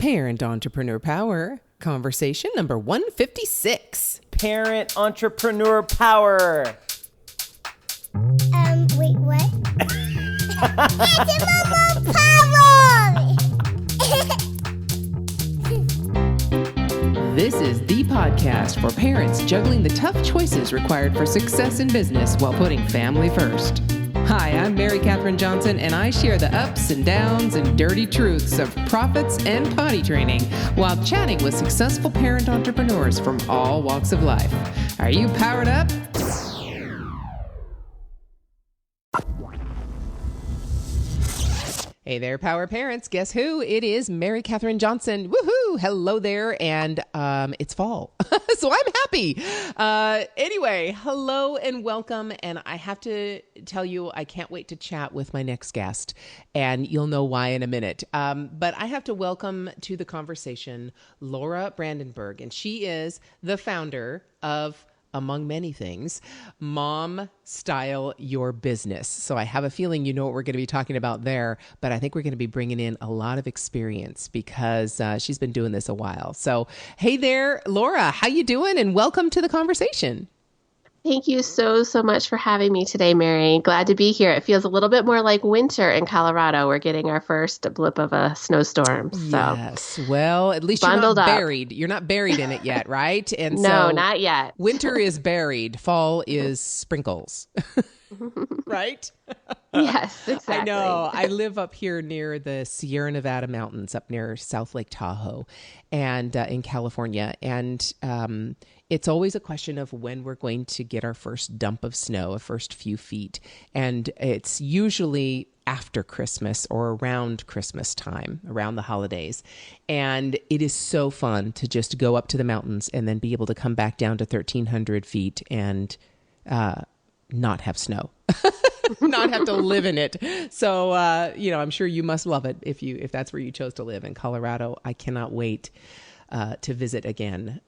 Parent Entrepreneur Power, conversation number 156. Parent Entrepreneur Power. Wait, what? It's Power! This is the podcast for parents juggling the tough choices required for success in business while putting family first. Hi, I'm Mary Catherine Johnson, and I share the ups and downs and dirty truths of profits and potty training while chatting with successful parent entrepreneurs from all walks of life. Are you powered up? Hey there, Power Parents. Guess who? It is Mary Catherine Johnson. Woohoo! Hello there. And it's fall, so I'm happy. Anyway, hello and welcome. And I have to tell you, I can't wait to chat with my next guest. And you'll know why in a minute. But I have to welcome to the conversation Laura Brandenburg. And she is the founder of, among many things, Momstyle Your Business. So I have a feeling you know what we're going to be talking about there, but I think we're going to be bringing in a lot of experience because she's been doing this a while. So hey there, Laura, how you doing? And welcome to the conversation. Thank you so much for having me today, Mary. Glad to be here. It feels a little bit more like winter in Colorado. We're getting our first blip of a snowstorm. So. Yes. Well, at least you're not buried. You're not buried in it yet, right? And no, not yet. Winter is buried. Fall is sprinkles. Right? Yes, exactly. I know. I live up here near the Sierra Nevada mountains, up near South Lake Tahoe, and in California. And it's always a question of when we're going to get our first dump of snow, a first few feet. And it's usually after Christmas or around Christmas time, around the holidays. And it is so fun to just go up to the mountains and then be able to come back down to 1,300 feet and not have snow. Not have to live in it. So, I'm sure you must love it if that's where you chose to live in Colorado. I cannot wait to visit again.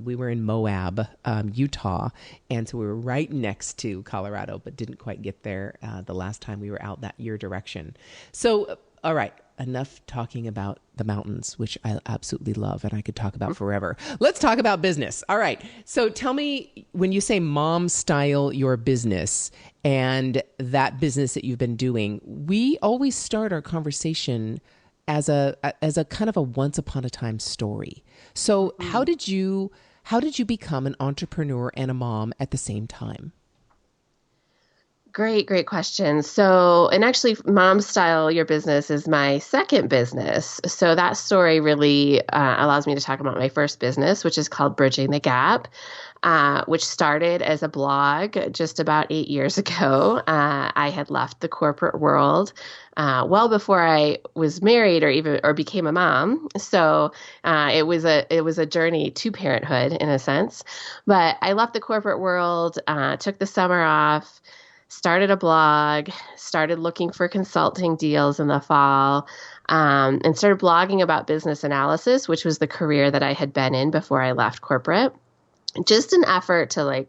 We were in Moab, Utah, and so we were right next to Colorado, but didn't quite get there the last time we were out your direction. So, all right, enough talking about the mountains, which I absolutely love and I could talk about forever. Let's talk about business. All right. So tell me, when you say Momstyle Your Business and that business that you've been doing, we always start our conversation as a kind of a once upon a time story. So how did you become an entrepreneur and a mom at the same time? Great question. So, and actually, Momstyle Your Business is my second business. So that story really allows me to talk about my first business, which is called Bridging the Gap, which started as a blog just about 8 years ago. I had left the corporate world well before I was married or became a mom. So it was a journey to parenthood in a sense. But I left the corporate world, took the summer off, started a blog, started looking for consulting deals in the fall, and started blogging about business analysis, which was the career that I had been in before I left corporate. Just an effort to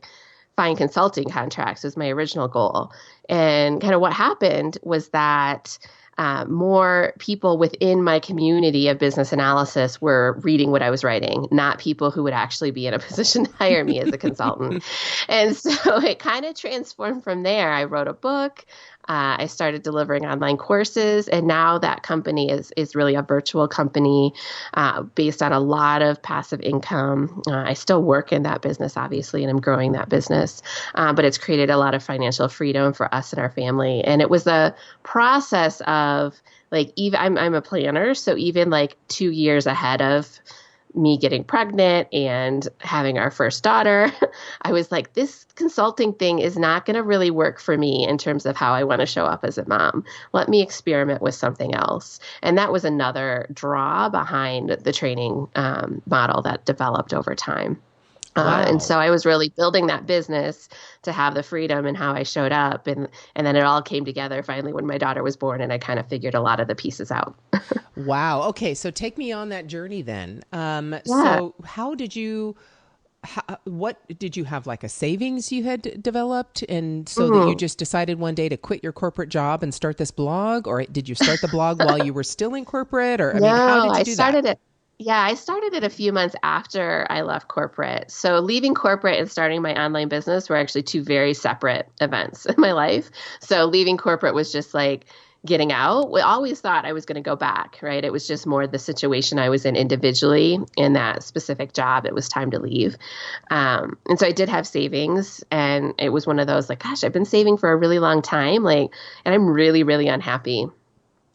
find consulting contracts was my original goal. And kind of what happened was that more people within my community of business analysis were reading what I was writing, not people who would actually be in a position to hire me as a consultant. And so it kind of transformed from there. I wrote a book. I started delivering online courses, and now that company is really a virtual company based on a lot of passive income. I still work in that business, obviously, and I'm growing that business, but it's created a lot of financial freedom for us and our family. And it was a process of even I'm a planner, so even 2 years ahead of me getting pregnant and having our first daughter, I was like, this consulting thing is not going to really work for me in terms of how I want to show up as a mom. Let me experiment with something else. And that was another draw behind the training model that developed over time. Wow. And so I was really building that business to have the freedom and how I showed up. And then it all came together finally when my daughter was born, and I kind of figured a lot of the pieces out. Wow. Okay. So take me on that journey then. So what did you have, a savings you had developed? And so that you just decided one day to quit your corporate job and start this blog? Or did you start the blog while you were still in corporate? Or, how did you do that? Yeah, I started it a few months after I left corporate. So leaving corporate and starting my online business were actually two very separate events in my life. So leaving corporate was just like getting out. We always thought I was going to go back, right? It was just more the situation I was in individually in that specific job. It was time to leave. And so I did have savings, and it was one of those like, gosh, I've been saving for a really long time. Like, and I'm really, really unhappy.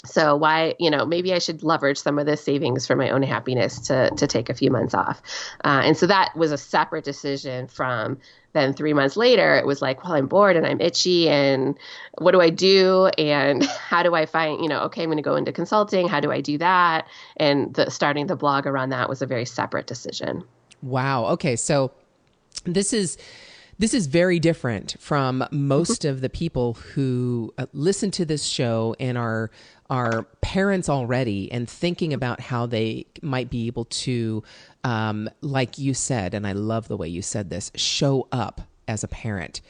So why, maybe I should leverage some of this savings for my own happiness to take a few months off. And so that was a separate decision from then 3 months later, it was like, well, I'm bored and I'm itchy and what do I do? And how do I find, okay, I'm going to go into consulting. How do I do that? And starting the blog around that was a very separate decision. Wow. Okay. So this is very different from most of the people who listen to this show and are parents already and thinking about how they might be able to, like you said, and I love the way you said this, show up as a parent,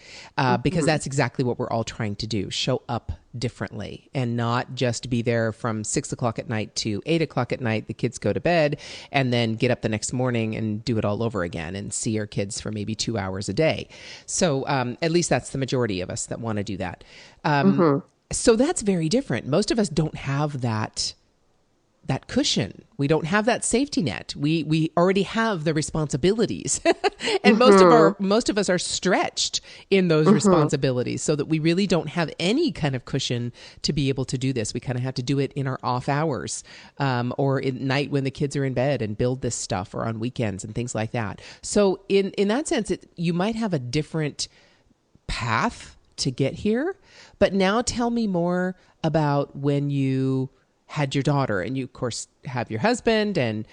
because that's exactly what we're all trying to do, show up differently and not just be there from 6 o'clock at night to 8 o'clock at night. The kids go to bed and then get up the next morning and do it all over again and see our kids for maybe 2 hours a day. So at least that's the majority of us that want to do that. So that's very different. Most of us don't have that cushion. We don't have that safety net. We already have the responsibilities. And most of us are stretched in those responsibilities so that we really don't have any kind of cushion to be able to do this. We kind of have to do it in our off hours, or at night when the kids are in bed and build this stuff, or on weekends and things like that. So in that sense, you might have a different path to get here. But now tell me more about when you had your daughter, and you of course have your husband, and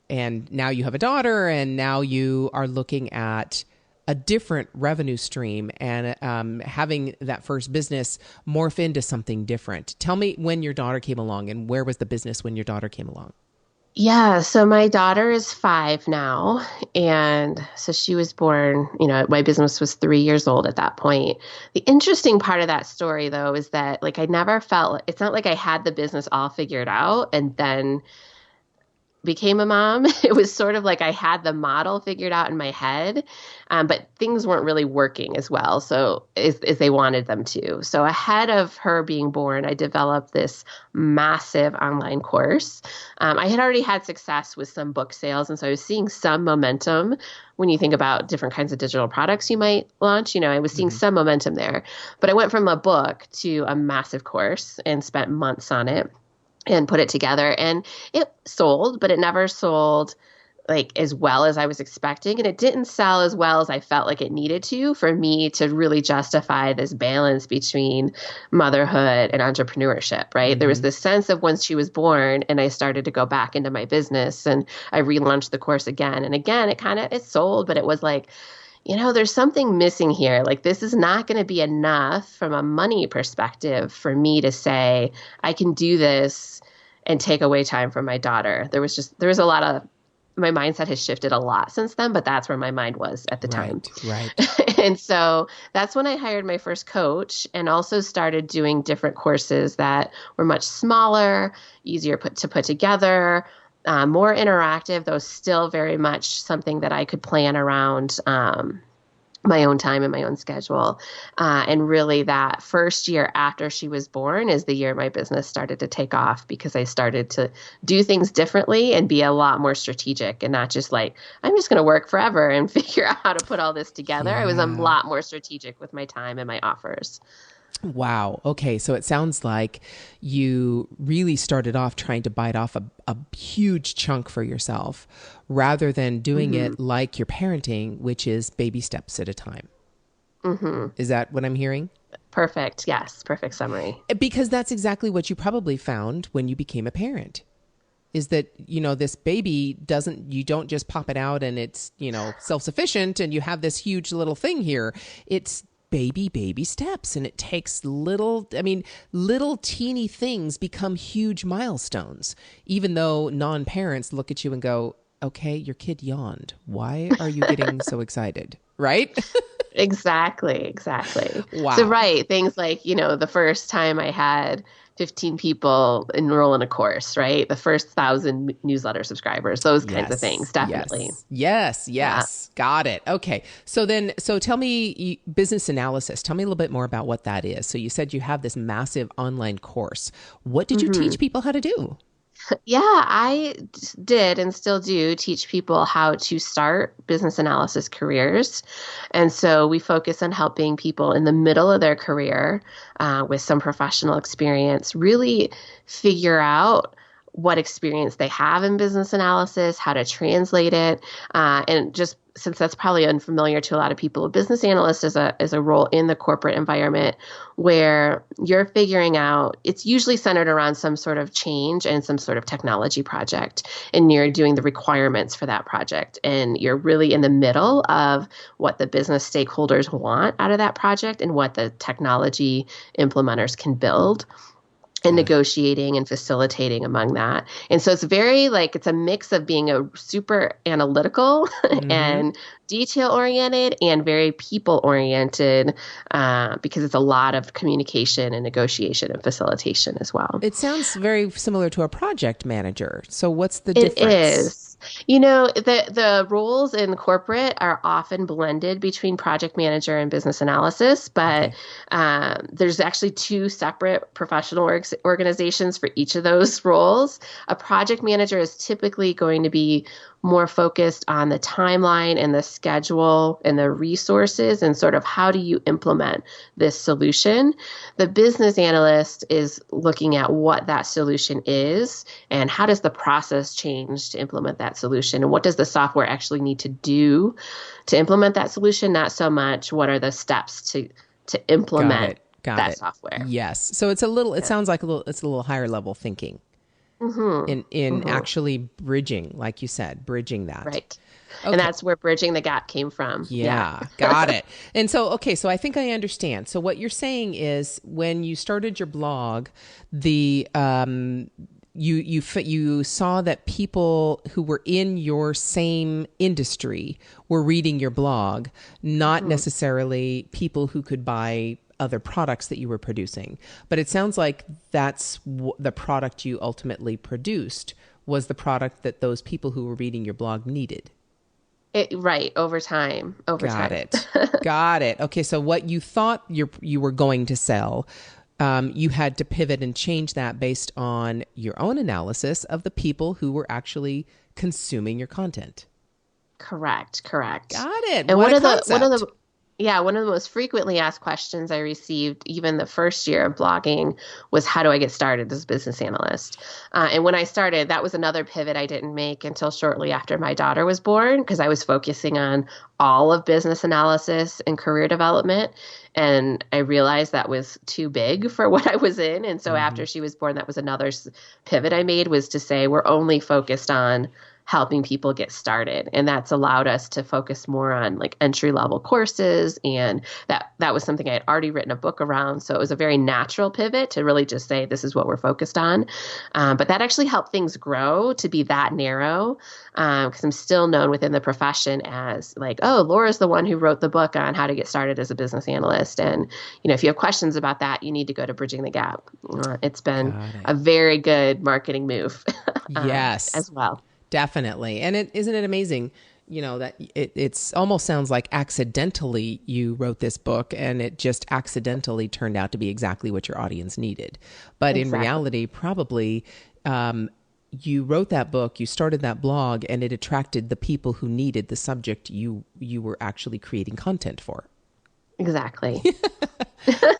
now you have a daughter, and now you are looking at a different revenue stream and having that first business morph into something different. Tell me when your daughter came along, and where was the business when your daughter came along? Yeah, so my daughter is 5 now, and so she was born, my business was 3 years old at that point. The interesting part of that story, though, is that like I never felt, it's not like I had the business all figured out and then became a mom. It was sort of like I had the model figured out in my head, but things weren't really working as well, so as they wanted them to. So ahead of her being born, I developed this massive online course. I had already had success with some book sales, and so I was seeing some momentum. When you think about different kinds of digital products you might launch, I was seeing some momentum there. But I went from a book to a massive course and spent months on it and put it together, and it sold, but it never sold like as well as I was expecting. And it didn't sell as well as I felt like it needed to for me to really justify this balance between motherhood and entrepreneurship, right? There was this sense of once she was born and I started to go back into my business and I relaunched the course again and again, it sold, but it was like, there's something missing here. Like, this is not going to be enough from a money perspective for me to say, I can do this and take away time from my daughter. There was a lot of, my mindset has shifted a lot since then, but that's where my mind was at the time. Right. And so that's when I hired my first coach and also started doing different courses that were much smaller, easier to put together, more interactive, though still very much something that I could plan around my own time and my own schedule. And really that first year after she was born is the year my business started to take off, because I started to do things differently and be a lot more strategic and not just like, I'm just going to work forever and figure out how to put all this together. I was a lot more strategic with my time and my offers. Wow. Okay. So it sounds like you really started off trying to bite off a huge chunk for yourself rather than doing it like you're parenting, which is baby steps at a time. Is that what I'm hearing? Perfect. Yes. Perfect summary. Because that's exactly what you probably found when you became a parent. Is that, this baby you don't just pop it out and it's, self-sufficient and you have this huge little thing here. It's baby steps, and it takes little teeny things become huge milestones, even though non-parents look at you and go, okay, your kid yawned. Why are you getting so excited? Right? Exactly. Wow. So, right. Things like, the first time I had 15 people enroll in a course, right? The first 1,000 newsletter subscribers, those kinds of things, definitely. Yes. Got it. Okay. So tell me business analysis. Tell me a little bit more about what that is. So you said you have this massive online course. What did you teach people how to do? Yeah, I did and still do teach people how to start business analysis careers. And so we focus on helping people in the middle of their career with some professional experience really figure out what experience they have in business analysis, how to translate it, and just since that's probably unfamiliar to a lot of people, a business analyst is a role in the corporate environment where you're figuring out, it's usually centered around some sort of change and some sort of technology project, and you're doing the requirements for that project, and you're really in the middle of what the business stakeholders want out of that project and what the technology implementers can build, and negotiating and facilitating among that. And so it's very it's a mix of being a super analytical and detail oriented and very people oriented because it's a lot of communication and negotiation and facilitation as well. It sounds very similar to a project manager. So what's the It difference? is. The roles in corporate are often blended between project manager and business analysis, but there's actually two separate professional organizations for each of those roles. A project manager is typically going to be more focused on the timeline and the schedule and the resources and sort of how do you implement this solution. The business analyst is looking at what that solution is and how does the process change to implement that solution, and what does the software actually need to do to implement that solution, not so much what are the steps to implement that software. Yes. So it's it sounds like it's a little higher level thinking. In actually bridging, like you said, bridging that. Right. Okay. And that's where Bridging the Gap came from. Yeah. Got it. And so, so I think I understand. So what you're saying is when you started your blog, you saw that people who were in your same industry were reading your blog, not necessarily people who could buy other products that you were producing. But it sounds like that's the product you ultimately produced was the product that those people who were reading your blog needed. Right. Over time. Got it. Okay. So what you thought you were going to sell, you had to pivot and change that based on your own analysis of the people who were actually consuming your content. Correct. Got it. And one of the most frequently asked questions I received even the first year of blogging was, how do I get started as a business analyst? And when I started, that was another pivot I didn't make until shortly after my daughter was born, because I was focusing on all of business analysis and career development. And I realized that was too big for what I was in. And so after she was born, that was another pivot I made, was to say we're only focused on helping people get started. And that's allowed us to focus more on entry level courses. And that was something I had already written a book around. So it was a very natural pivot to really just say, this is what we're focused on. But that actually helped things grow to be that narrow, because I'm still known within the profession as Laura's the one who wrote the book on how to get started as a business analyst. And, if you have questions about that, you need to go to Bridging the Gap. It's been a very good marketing move. Yes. As well. Definitely. And isn't it amazing, that it's almost sounds like accidentally you wrote this book and it just accidentally turned out to be exactly what your audience needed. But in reality, probably you wrote that book, you started that blog, and it attracted the people who needed the subject you were actually creating content for. Exactly.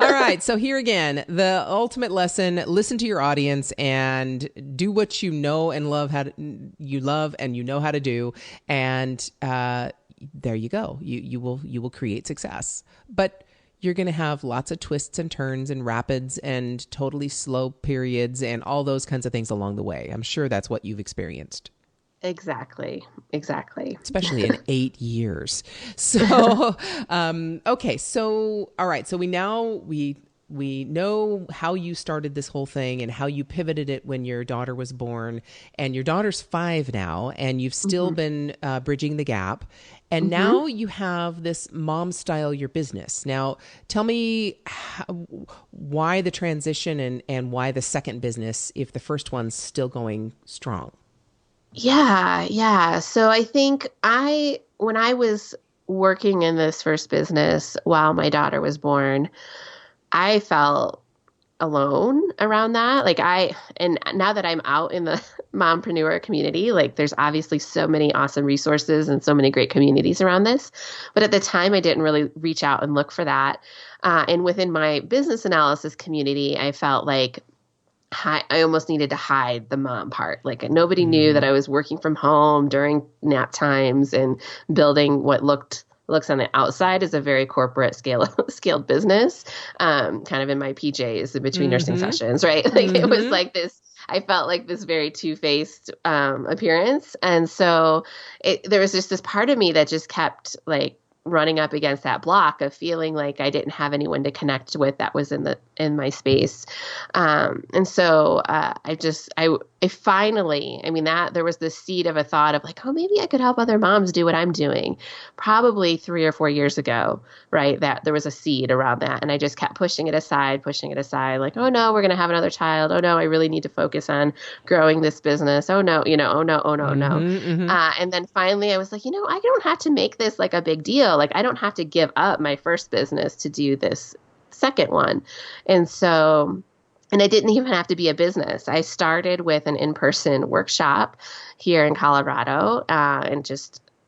All right. So here again, the ultimate lesson: listen to your audience and do what you know and love you know how to do. And there you go. You will create success. But you're going to have lots of twists and turns and rapids and totally slow periods and all those kinds of things along the way. I'm sure that's what you've experienced. Exactly. Especially in 8 years. So, okay. So, all right. So we we know how you started this whole thing and how you pivoted it when your daughter was born, and your daughter's 5 now, and you've still been bridging the gap. And now you have this Momstyle Your Business. Now, tell me why the transition and why the second business if the first one's still going strong. Yeah. So I think when I was working in this first business while my daughter was born, I felt alone around that. And now that I'm out in the mompreneur community, like there's obviously so many awesome resources and so many great communities around this. But at the time, I didn't really reach out and look for that. And within my business analysis community, I felt like I almost needed to hide the mom part. Like nobody knew that I was working from home during nap times and building what looks on the outside as a very corporate scaled business, kind of in my PJs in between nursing sessions, right? Like it was like this, I felt like this very two-faced appearance. And so there was just this part of me that just kept like running up against that block of feeling like I didn't have anyone to connect with that was in my space. And so I finally, that there was this seed of a thought of like, oh, maybe I could help other moms do what I'm doing. Probably 3 or 4 years ago, right? That there was a seed around that. And I just kept pushing it aside, like, oh no, we're going to have another child. Oh no, I really need to focus on growing this business. Oh no, oh no. And then finally I was like, I don't have to make this like a big deal. Like I don't have to give up my first business to do this second one. And I didn't even have to be a business. I started with an in-person workshop here in Colorado,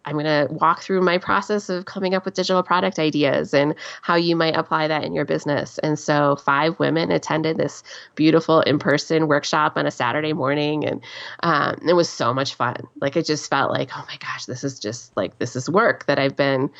I'm going to walk through my process of coming up with digital product ideas and how you might apply that in your business. And so 5 women attended this beautiful in-person workshop on a Saturday morning. And it was so much fun. Like, it just felt like, oh my gosh, this is work that I've been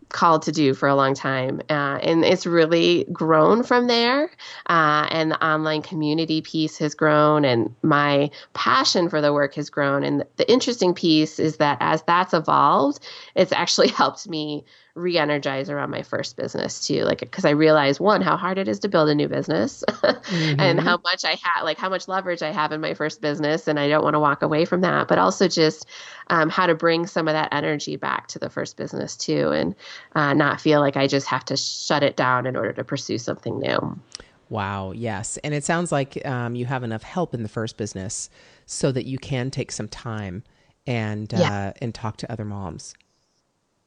called to do for a long time. And it's really grown from there. And the online community piece has grown and my passion for the work has grown. And the interesting piece is that as that's evolved, it's actually helped me re-energize around my first business too. Like, because I realized one, how hard it is to build a new business and how much how much leverage I have in my first business. And I don't want to walk away from that, but also just how to bring some of that energy back to the first business too. And not feel like I just have to shut it down in order to pursue something new. Wow. Yes. And it sounds like you have enough help in the first business so that you can take some time and talk to other moms.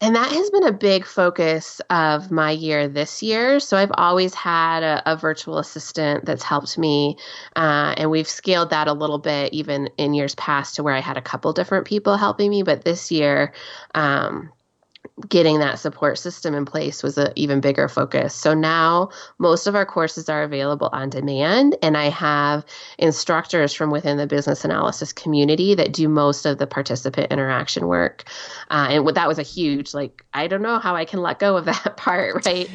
And that has been a big focus of my year this year. So I've always had a virtual assistant that's helped me. And we've scaled that a little bit even in years past to where I had a couple different people helping me. But this year, getting that support system in place was an even bigger focus. So now most of our courses are available on demand, and I have instructors from within the business analysis community that do most of the participant interaction work. And that was a huge, I don't know how I can let go of that part, right?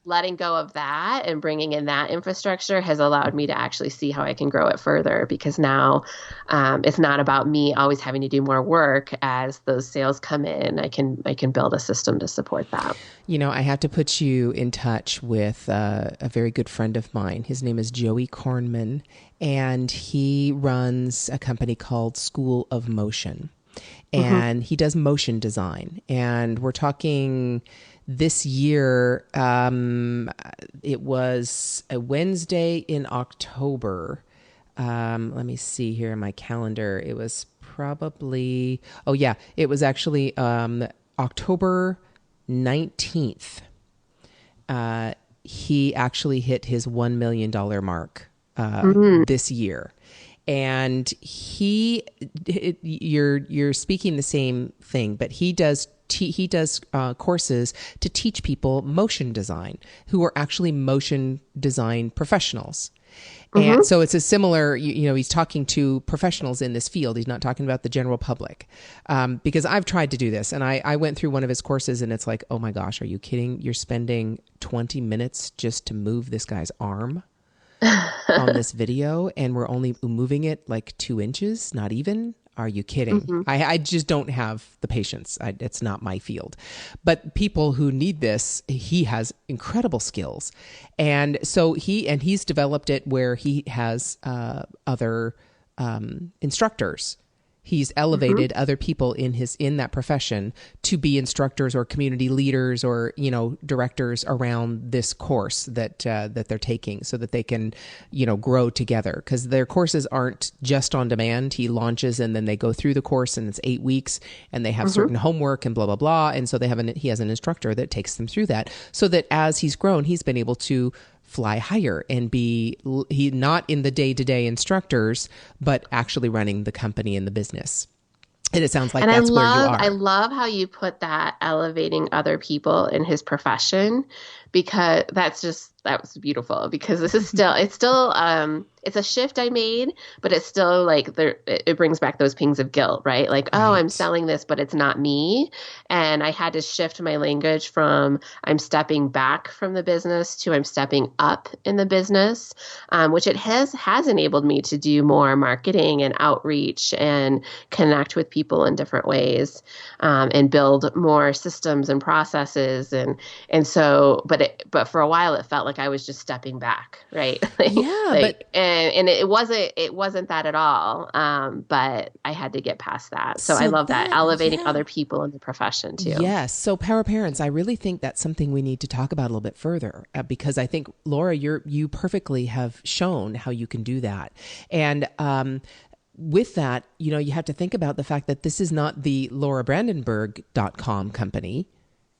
Letting go of that and bringing in that infrastructure has allowed me to actually see how I can grow it further, because now it's not about me always having to do more work. As those sales come in, I can build a system to support that. I have to put you in touch with a very good friend of mine. His name is Joey Kornman, and he runs a company called School of Motion. And he does motion design. And we're talking this year, it was a Wednesday in October. Let me see here in my calendar. It was probably, it was actually October 19th. He actually hit his $1 million mark this year. And you're speaking the same thing, but he does courses to teach people motion design who are actually motion design professionals. And so it's a similar, he's talking to professionals in this field. He's not talking about the general public. Because I've tried to do this, and I went through one of his courses, and it's like, oh my gosh, are you kidding? You're spending 20 minutes just to move this guy's arm on this video, and we're only moving it like 2 inches, not even. Are you kidding? Mm-hmm. I just don't have the patience. It's not my field. But people who need this, he has incredible skills. And so he's developed it where he has other instructors. He's elevated other people in that profession to be instructors or community leaders or, directors around this course that they're taking so that they can, grow together, because their courses aren't just on demand. He launches and then they go through the course and it's 8 weeks and they have certain homework and blah, blah, blah. And so he has an instructor that takes them through that so that as he's grown, he's been able to fly higher and he not in the day-to-day instructors, but actually running the company and the business. And it sounds like that's where you are. I love how you put that, elevating other people in his profession, because that was beautiful, because it's a shift I made, but it's still like it brings back those pings of guilt, right? Like, oh, I'm selling this, but it's not me. And I had to shift my language from I'm stepping back from the business to I'm stepping up in the business, which it has enabled me to do more marketing and outreach and connect with people in different ways, and build more systems and processes. And so, but for a while it felt like I was just stepping back, right? And it wasn't that at all. But I had to get past that. So I love that, elevating other people in the profession too. Yes. So Power Parents, I really think that's something we need to talk about a little bit further, because I think, Laura, you perfectly have shown how you can do that. And, with that, you have to think about the fact that this is not the laurabrandenburg.com company,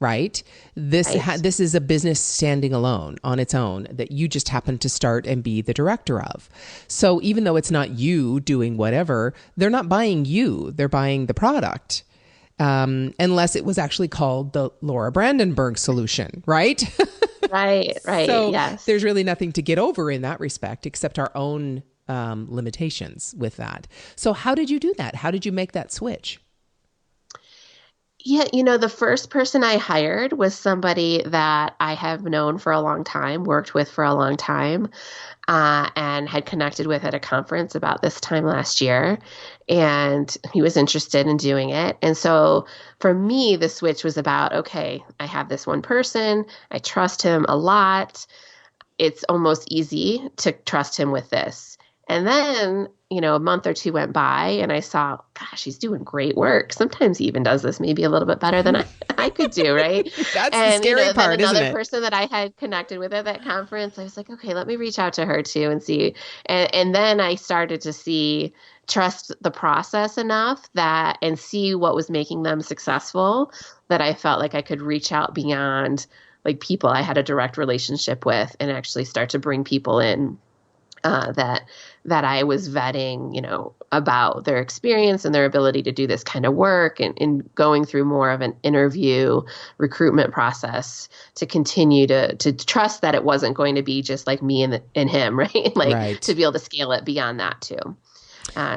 right? This is a business standing alone on its own that you just happen to start and be the director of. So even though it's not you doing whatever, they're not buying you, they're buying the product. Unless it was actually called the Laura Brandenburg solution, right? Right. So yes. There's really nothing to get over in that respect, except our own limitations with that. So how did you do that? How did you make that switch? Yeah, the first person I hired was somebody that I have known for a long time, worked with for a long time, and had connected with at a conference about this time last year. And he was interested in doing it. And so for me, the switch was about, okay, I have this one person. I trust him a lot. It's almost easy to trust him with this. And then, a month or two went by and I saw, gosh, he's doing great work. Sometimes he even does this maybe a little bit better than I could do, right? That's the scary part, isn't it? Another person that I had connected with at that conference, I was like, okay, let me reach out to her too and see. And then I started to trust the process enough and see what was making them successful, that I felt like I could reach out beyond like people I had a direct relationship with and actually start to bring people in that I was vetting, about their experience and their ability to do this kind of work, and going through more of an interview recruitment process to continue to trust that it wasn't going to be just like me and him, right? To be able to scale it beyond that too.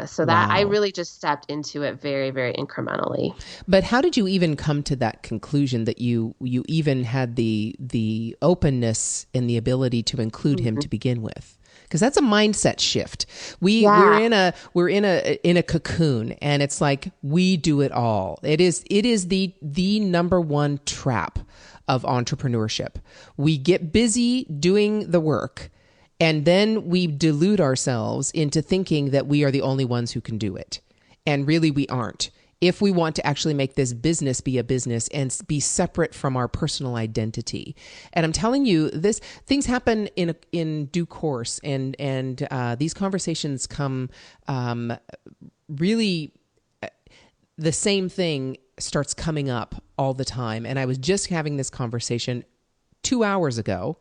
So that I really just stepped into it very, very incrementally. But how did you even come to that conclusion that you even had the openness and the ability to include him to begin with? Because that's a mindset shift. We're in a cocoon, and it's like we do it all. It is the number one trap of entrepreneurship. We get busy doing the work, and then we delude ourselves into thinking that we are the only ones who can do it. And really we aren't. If we want to actually make this business be a business and be separate from our personal identity. And I'm telling you, things happen in due course, and these conversations come really, the same thing starts coming up all the time. And I was just having this conversation 2 hours ago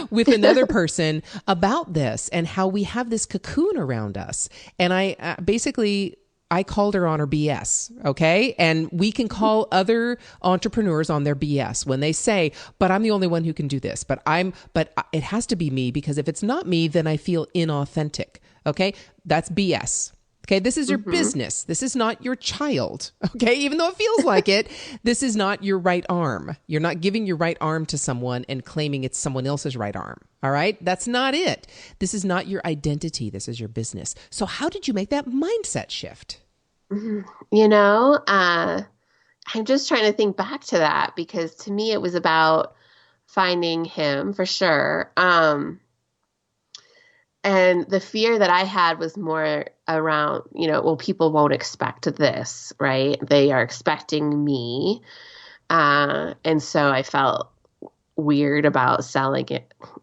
with another person about this and how we have this cocoon around us. And I called her on her BS, okay? And we can call other entrepreneurs on their BS when they say, but I'm the only one who can do this. But it has to be me, because if it's not me, then I feel inauthentic, okay? That's BS. Okay, this is your business. This is not your child. Okay, even though it feels like it, this is not your right arm. You're not giving your right arm to someone and claiming it's someone else's right arm. All right, that's not it. This is not your identity. This is your business. So how did you make that mindset shift? You know, I'm just trying to think back to that because to me it was about finding him for sure. And the fear that I had was more around, well, people won't expect this, right? They are expecting me. And so I felt weird about selling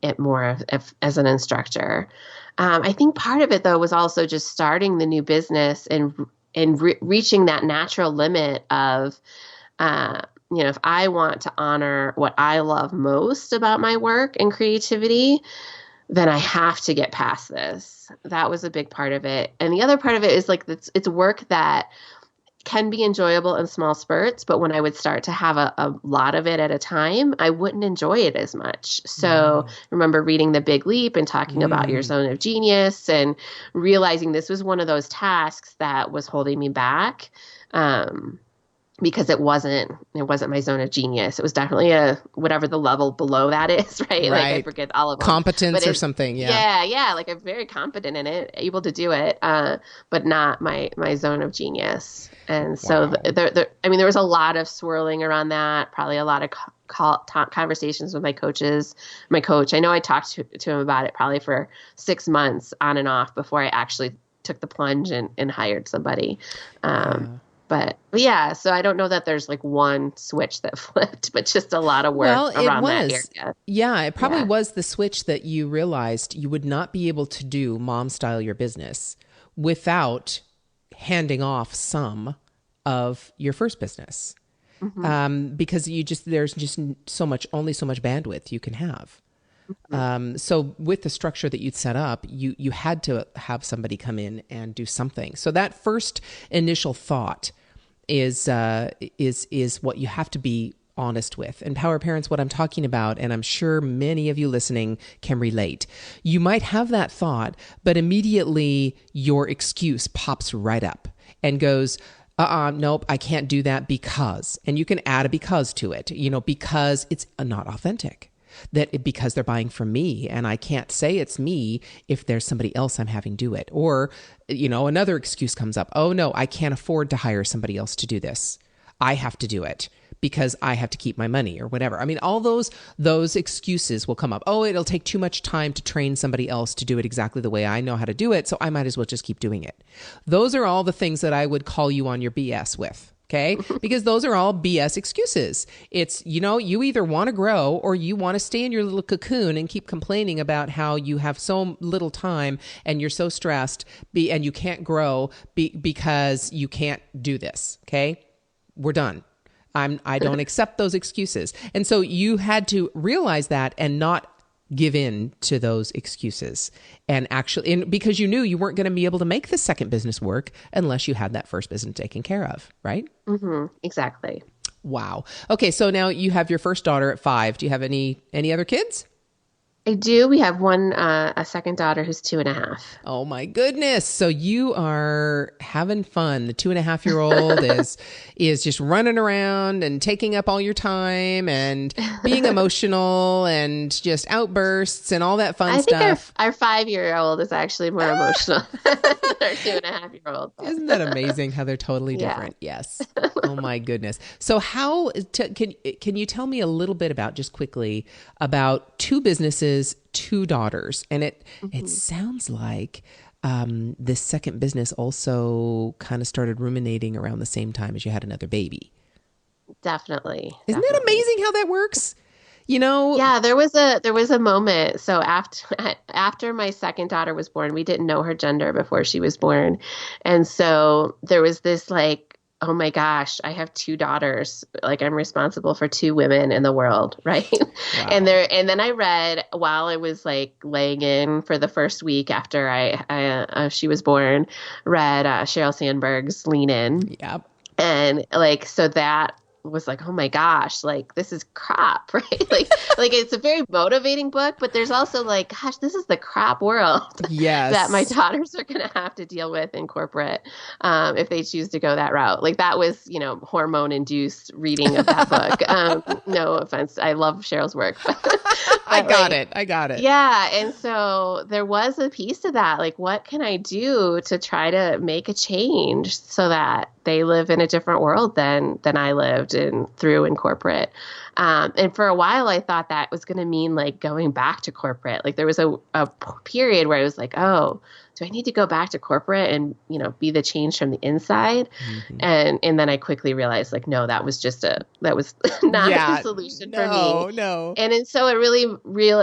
it more as an instructor. I think part of it though was also just starting the new business and reaching that natural limit of, if I want to honor what I love most about my work and creativity, then I have to get past this. That was a big part of it. And the other part of it is like it's work that can be enjoyable in small spurts, but when I would start to have a lot of it at a time, I wouldn't enjoy it as much. So remember reading The Big Leap and talking about your zone of genius and realizing this was one of those tasks that was holding me back. Because it wasn't my zone of genius. It was definitely whatever the level below that is, right? Like I forget all of them. Competence or something. Yeah. Yeah. Like I'm very competent in it, able to do it, but not my zone of genius. And so there was a lot of swirling around that, probably a lot of conversations with my coach. I know I talked to him about it probably for 6 months on and off before I actually took the plunge and hired somebody. But yeah, so I don't know that there's like one switch that flipped, but just a lot of work around that area. Yeah, it probably was the switch that you realized you would not be able to do Momstyle Your Business without handing off some of your first business. Because there's just only so much bandwidth you can have. So with the structure that you'd set up, you had to have somebody come in and do something. So that first initial thought is what you have to be honest with. And Power Parents, what I'm talking about, and I'm sure many of you listening can relate. You might have that thought, but immediately your excuse pops right up and goes, nope, I can't do that because, and you can add a because to it, because it's not authentic. Because they're buying from me and I can't say it's me if there's somebody else I'm having do it. Or, another excuse comes up. Oh no, I can't afford to hire somebody else to do this. I have to do it because I have to keep my money or whatever. I mean, all those excuses will come up. Oh, it'll take too much time to train somebody else to do it exactly the way I know how to do it. So I might as well just keep doing it. Those are all the things that I would call you on your BS with. Okay? Because those are all BS excuses. It's, you either want to grow or you want to stay in your little cocoon and keep complaining about how you have so little time and you're so stressed and you can't grow because you can't do this. Okay? We're done. I don't accept those excuses. And so you had to realize that and not give in to those excuses and because you knew you weren't going to be able to make the second business work unless you had that first business taken care of, right? Exactly. Wow. Okay. So now you have your first daughter at 5. Do you have any other kids? I do. We have a second daughter who's 2.5. Oh my goodness. So you are having fun. The 2.5-year-old is just running around and taking up all your time and being emotional and just outbursts and all that fun stuff. I think our 5-year-old is actually more emotional than our 2.5-year-old. Isn't that amazing how they're totally different? Yeah. Yes. Oh my goodness. So can you tell me a little bit about, just quickly, about 2 businesses, 2 daughters, and it sounds like this second business also kind of started ruminating around the same time as you had another baby. Definitely. Isn't that amazing how that works? Yeah, there was a moment. So after my second daughter was born, we didn't know her gender before she was born, and so there was this like, oh my gosh, I have 2 daughters. Like I'm responsible for 2 women in the world, right? Wow. And then I read while I was like laying in for the first week after she was born, read Sheryl Sandberg's Lean In. Yep. And like, so that was like, oh my gosh, like this is crap, right? Like it's a very motivating book, but there's also like, gosh, this is the crap world that my Yes. daughters are going to have to deal with in corporate if they choose to go that route. Like that was, hormone induced reading of that book. No offense. I love Cheryl's work, I but got like, it. I got it. yeah. And so there was a piece to that. Like, what can I do to try to make a change so that they live in a different world than I lived in corporate? And for a while, I thought that was going to mean like going back to corporate. Like there was a period where I was like, oh, do I need to go back to corporate and, be the change from the inside? Mm-hmm. And then I quickly realized like, no, that was not the solution for me. No. And so it really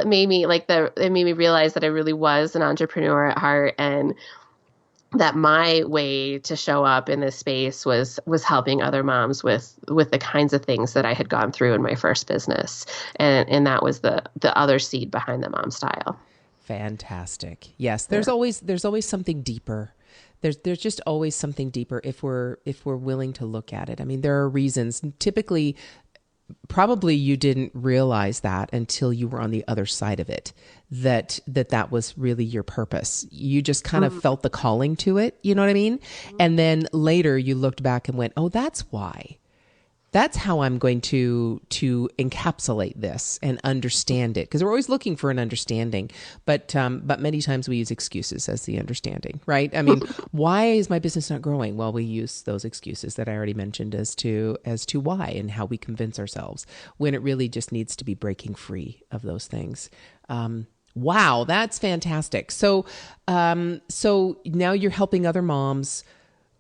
it made me realize that I really was an entrepreneur at heart, and that my way to show up in this space was helping other moms with the kinds of things that I had gone through in my first business. And that was the other seed behind the Momstyle. Fantastic. Yes, there's always something deeper. There's just always something deeper if we're willing to look at it. I mean, there are reasons. Typically, probably you didn't realize that until you were on the other side of it, that was really your purpose. You just kind of felt the calling to it, you know what I mean? And then later you looked back and went, oh, that's why. That's how I'm going to encapsulate this and understand it. Because we're always looking for an understanding, but many times we use excuses as the understanding, right? I mean, why is my business not growing? Well, we use those excuses that I already mentioned as to why and how we convince ourselves, when it really just needs to be breaking free of those things. Wow, that's fantastic. So now you're helping other moms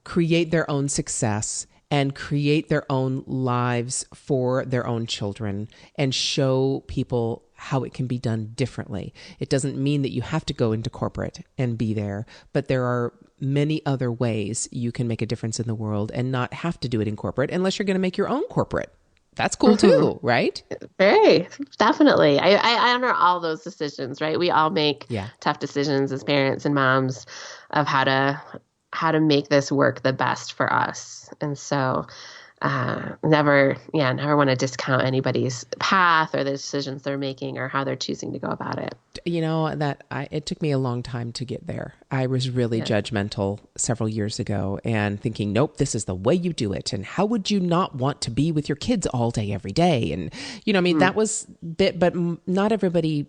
create their own success and create their own lives for their own children and show people how it can be done differently. It doesn't mean that you have to go into corporate and be there, but there are many other ways you can make a difference in the world and not have to do it in corporate unless you're going to make your own corporate. That's cool too, right? Very, definitely. I honor all those decisions, right? We all make Yeah. tough decisions as parents and moms of how to make this work the best for us. And so never want to discount anybody's path or the decisions they're making or how they're choosing to go about it. You know, it took me a long time to get there. I was really judgmental several years ago and thinking, nope, this is the way you do it. And how would you not want to be with your kids all day, every day? And, I mean, that was but not everybody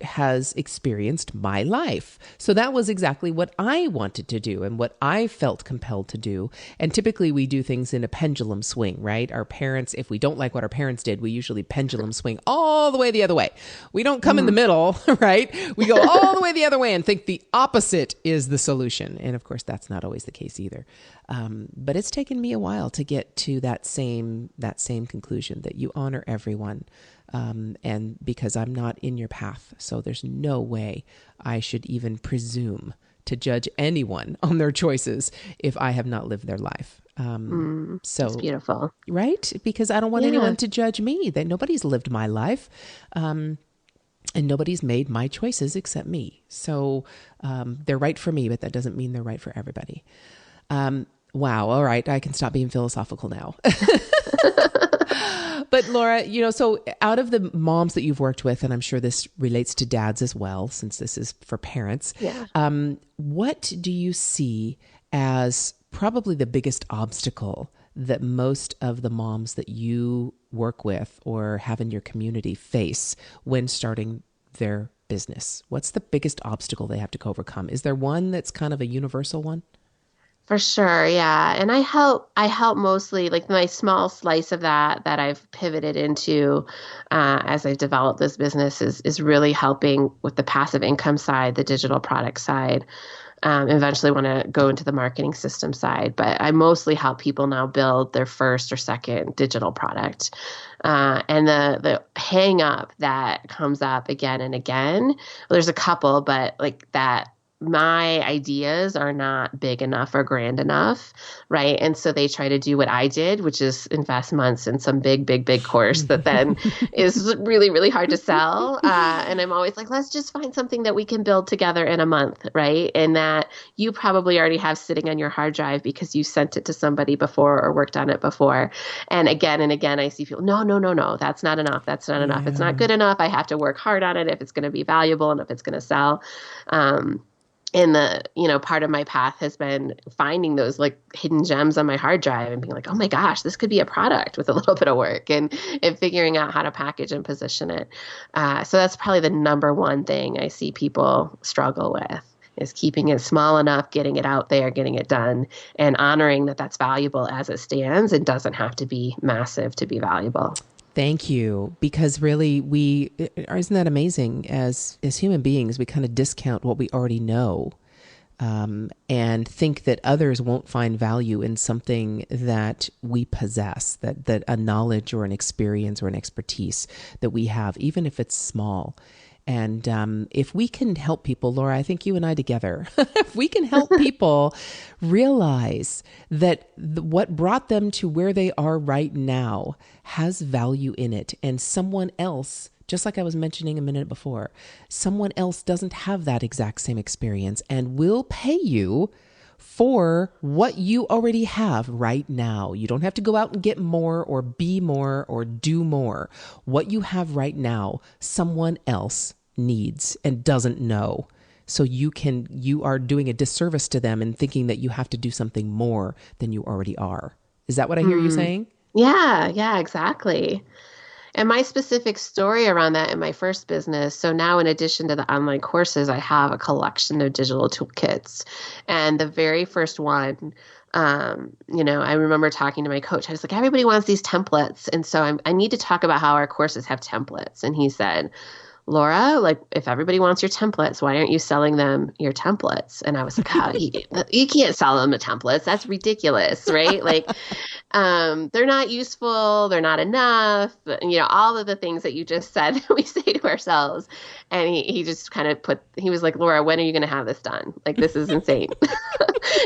has experienced my life. So that was exactly what I wanted to do and what I felt compelled to do. And typically we do things in a pendulum swing, right? Our parents, if we don't like what our parents did, we usually pendulum swing all the way the other way. We don't come in the middle, right? We go all the way the other way and think the opposite is the solution. And of course, that's not always the case either. But it's taken me a while to get to that same conclusion, that you honor everyone. And because I'm not in your path, so there's no way I should even presume to judge anyone on their choices if I have not lived their life. So it's beautiful, right? Because I don't want anyone to judge me. That nobody's lived my life, and nobody's made my choices except me. So they're right for me, but that doesn't mean they're right for everybody. Wow. All right, I can stop being philosophical now. But Laura, so out of the moms that you've worked with, and I'm sure this relates to dads as well, since this is for parents, what do you see as probably the biggest obstacle that most of the moms that you work with or have in your community face when starting their business? What's the biggest obstacle they have to overcome? Is there one that's kind of a universal one? For sure, yeah. And I help mostly, like my small slice of that I've pivoted into as I develop this business is really helping with the passive income side, the digital product side. Eventually want to go into the marketing system side, but I mostly help people now build their first or second digital product. And the hang up that comes up again and again, well, there's a couple, but like that my ideas are not big enough or grand enough, right? And so they try to do what I did, which is invest months in some big course that then is really, really hard to sell. And I'm always like, let's just find something that we can build together in a month, right? And that you probably already have sitting on your hard drive because you sent it to somebody before or worked on it before. And again, I see people, no, that's not enough. That's not enough. It's not good enough. I have to work hard on it if it's going to be valuable and if it's going to sell. And part of my path has been finding those like hidden gems on my hard drive and being like, oh my gosh, this could be a product with a little bit of work and figuring out how to package and position it. So that's probably the number one thing I see people struggle with, is keeping it small enough, getting it out there, getting it done, and honoring that that's valuable as it stands and doesn't have to be massive to be valuable. Thank you. Because really, isn't that amazing? As human beings, we kind of discount what we already know, and think that others won't find value in something that we possess, that a knowledge or an experience or an expertise that we have, even if it's small. And if we can help people, Laura, I think you and I together, if we can help people realize that what brought them to where they are right now has value in it, and someone else, just like I was mentioning a minute before, someone else doesn't have that exact same experience and will pay you for what you already have right now. You don't have to go out and get more or be more or do more. What you have right now, someone else needs and doesn't know. So you are doing a disservice to them in thinking that you have to do something more than you already are. Is that what I hear you saying? Yeah, exactly. And my specific story around that in my first business, so now in addition to the online courses, I have a collection of digital toolkits. And the very first one, I remember talking to my coach. I was like, everybody wants these templates. And so I need to talk about how our courses have templates. And he said, Laura, like, if everybody wants your templates, why aren't you selling them your templates? And I was like, oh, you can't sell them the templates. That's ridiculous, right? Like, they're not useful. They're not enough. All of the things that you just said that we say to ourselves. And he just kind of he was like, Laura, when are you going to have this done? Like, this is insane.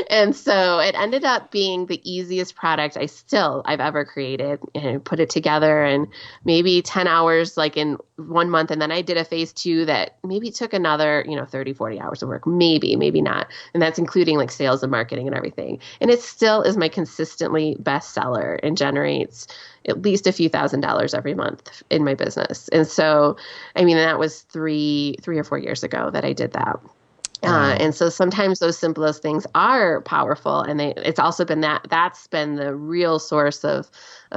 And so it ended up being the easiest product I've ever created, and put it together in maybe 10 hours, like in 1 month. And then I did a phase 2 that maybe took another, 30, 40 hours of work, maybe not. And that's including like sales and marketing and everything. And it still is my consistently bestseller and generates at least a few $1,000s every month in my business. And so, that was 3 or 4 years ago that I did that. And so sometimes those simplest things are powerful, and it's also been that's been the real source of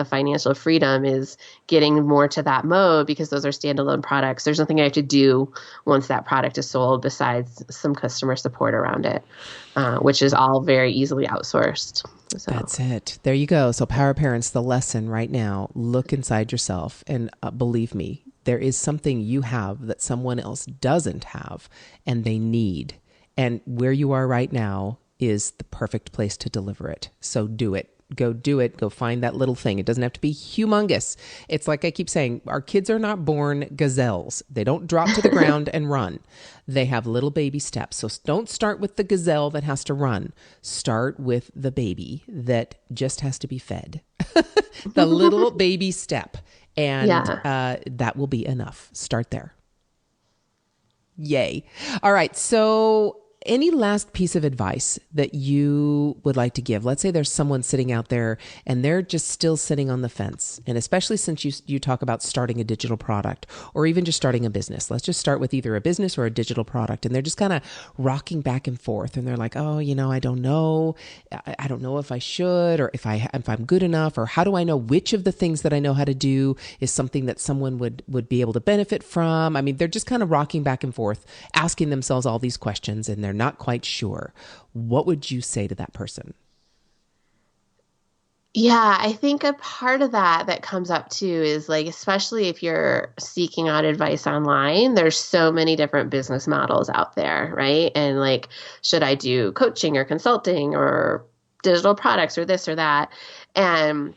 financial freedom, is getting more to that mode, because those are standalone products. There's nothing I have to do once that product is sold besides some customer support around it, which is all very easily outsourced. So. That's it. There you go. So Power Parents, the lesson right now, look inside yourself, and believe me, there is something you have that someone else doesn't have and they need. And where you are right now is the perfect place to deliver it. So do it. Go do it. Go find that little thing. It doesn't have to be humongous. It's like I keep saying, our kids are not born gazelles. They don't drop to the ground and run. They have little baby steps. So don't start with the gazelle that has to run. Start with the baby that just has to be fed. The little baby step. And that will be enough. Start there. Yay. All right. So any last piece of advice that you would like to give? Let's say there's someone sitting out there and they're just still sitting on the fence. And especially since you talk about starting a digital product or even just starting a business. Let's just start with either a business or a digital product. And they're just kind of rocking back and forth. And they're like, oh, I don't know. I don't know if I should, or if I'm good enough, or how do I know which of the things that I know how to do is something that someone would be able to benefit from? They're just kind of rocking back and forth, asking themselves all these questions, and they're not quite sure. What would you say to that person? Yeah, I think a part of that comes up too is, like, especially if you're seeking out advice online, there's so many different business models out there, right? And like, should I do coaching or consulting or digital products or this or that? And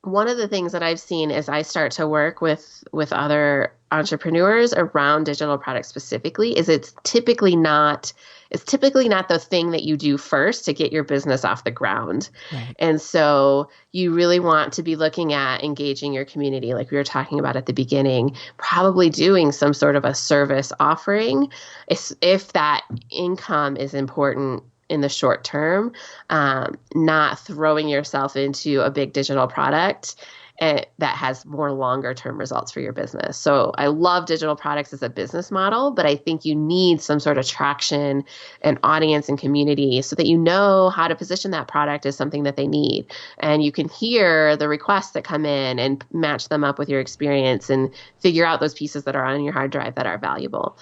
one of the things that I've seen as I start to work with other entrepreneurs around digital products specifically is it's typically not the thing that you do first to get your business off the ground. Right. And so you really want to be looking at engaging your community, like we were talking about at the beginning, probably doing some sort of a service offering if that income is important in the short term, not throwing yourself into a big digital product that has more longer term results for your business. So I love digital products as a business model, but I think you need some sort of traction and audience and community so that you know how to position that product as something that they need. And you can hear the requests that come in and match them up with your experience and figure out those pieces that are on your hard drive that are valuable.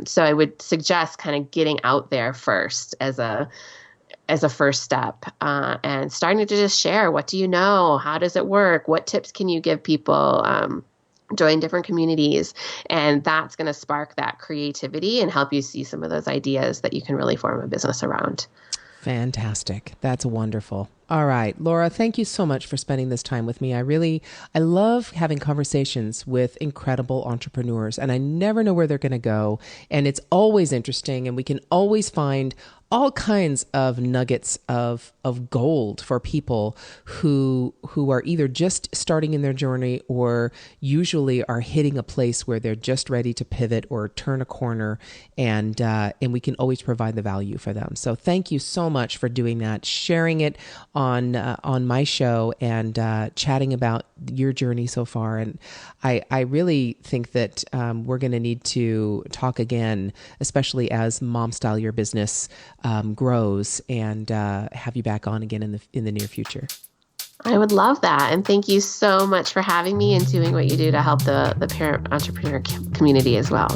So I would suggest kind of getting out there first as a first step, and starting to just share, what do you know? How does it work? What tips can you give people? Join different communities. And that's going to spark that creativity and help you see some of those ideas that you can really form a business around. Fantastic. That's wonderful. All right, Laura, thank you so much for spending this time with me. I love having conversations with incredible entrepreneurs, and I never know where they're going to go. And it's always interesting, and we can always find all kinds of nuggets of gold for people who are either just starting in their journey or usually are hitting a place where they're just ready to pivot or turn a corner, and we can always provide the value for them. So thank you so much for doing that, sharing it on my show, and chatting about your journey so far. And I really think that we're going to need to talk again, especially as Momstyle Your Business grows, and have you back on again in the near future. I would love that. And thank you so much for having me and doing what you do to help the parent entrepreneur community as well.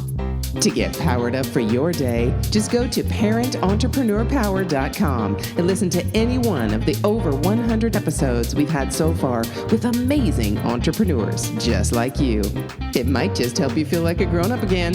To get powered up for your day, just go to parententrepreneur.power.com and listen to any one of the over 100 episodes we've had so far with amazing entrepreneurs just like you. It might just help you feel like a grown-up again.